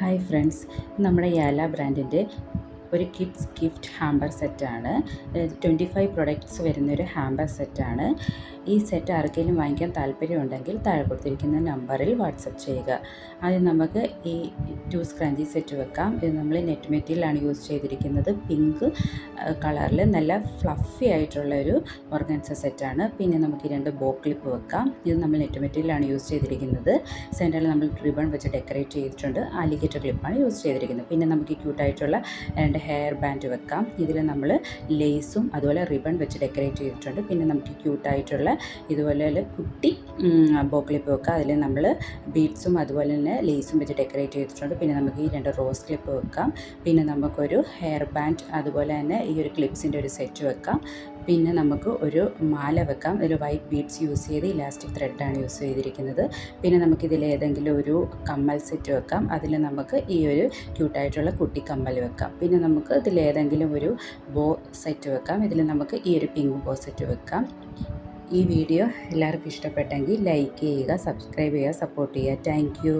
Hi friends, നമ്മുടെ യാല ബ്രാൻഡിൻ്റെ ഒരു കിഡ്സ് ഗിഫ്റ്റ് ഹാമ്പർ സെറ്റാണ്. 25 പ്രൊഡക്ട്സ് വരുന്നൊരു ഹാമ്പർ സെറ്റാണ്. ഈ സെറ്റ് ആർക്കെങ്കിലും വാങ്ങിക്കാൻ താല്പര്യമുണ്ടെങ്കിൽ താഴെ കൊടുത്തിരിക്കുന്ന നമ്പറിൽ വാട്സപ്പ് ചെയ്യുക. ആദ്യം നമുക്ക് ഈ 2 സ്ക്രഞ്ചി സെറ്റ് വെക്കാം. ഇത് നമ്മൾ നെറ്റ് മെറ്റീരിയലാണ് യൂസ് ചെയ്തിരിക്കുന്നത്. പിങ്ക് കളറിൽ നല്ല ഫ്ലഫി ആയിട്ടുള്ളൊരു ഓർഗൻസ സെറ്റാണ്. പിന്നെ നമുക്ക് 2 ബോ ക്ലിപ്പ് വെക്കാം. ഇത് നമ്മൾ നെറ്റ് മെറ്റീരിയലാണ് യൂസ് ചെയ്തിരിക്കുന്നത്. സെൻറ്ററിൽ നമ്മൾ റിബൺ വെച്ച് ഡെക്കറേറ്റ് ചെയ്തിട്ടുണ്ട്. ആലിഗേറ്റർ ക്ലിപ്പാണ് യൂസ് ചെയ്തിരിക്കുന്നത്. പിന്നെ നമുക്ക് ക്യൂട്ടായിട്ടുള്ള 2 ഹെയർ ബാൻഡ് വെക്കാം. ഇതിൽ നമ്മൾ ലേസും അതുപോലെ റിബൺ വെച്ച് ഡെക്കറേറ്റ് ചെയ്തിട്ടുണ്ട്. പിന്നെ നമുക്ക് ക്യൂട്ടായിട്ടുള്ള ഇതുപോലെ കുട്ടി ബോ ക്ലിപ്പ് വെക്കാം. അതിൽ നമ്മൾ ബീഡ്സും അതുപോലെ തന്നെ ലേസും വെച്ച് ഡെക്കറേറ്റ് ചെയ്തിട്ടുണ്ട്. പിന്നെ നമുക്ക് ഈ 2 റോസ് ക്ലിപ്പ് വെക്കാം. പിന്നെ നമുക്കൊരു ഹെയർ ബാൻഡ് അതുപോലെ തന്നെ ഈ ഒരു ക്ലിപ്സിൻ്റെ ഒരു സെറ്റ് വെക്കാം. പിന്നെ നമുക്ക് ഒരു മാല വെക്കാം. ഒരു വൈറ്റ് ബീഡ്സ് യൂസ് ചെയ്ത് ഇലാസ്റ്റിക് ത്രെഡാണ് യൂസ് ചെയ്തിരിക്കുന്നത്. പിന്നെ നമുക്കിതിൽ ഏതെങ്കിലും ഒരു കമ്മൽ സെറ്റ് വെക്കാം. അതിൽ നമുക്ക് ഈ ഒരു ക്യൂട്ടായിട്ടുള്ള കുട്ടി കമ്മൽ വെക്കാം. പിന്നെ നമുക്ക് ഇതിൽ ഏതെങ്കിലും ഒരു ബോ സെറ്റ് വെക്കാം. ഇതിൽ നമുക്ക് ഈ ഒരു പിങ്ക് ബോ സെറ്റ് വെക്കാം. ഈ വീഡിയോ എല്ലാവർക്കും ഇഷ്ടപ്പെട്ടെങ്കിൽ ലൈക്ക് ചെയ്യുക, സബ്സ്ക്രൈബ് ചെയ്യുക, സപ്പോർട്ട് ചെയ്യുക. Thank you.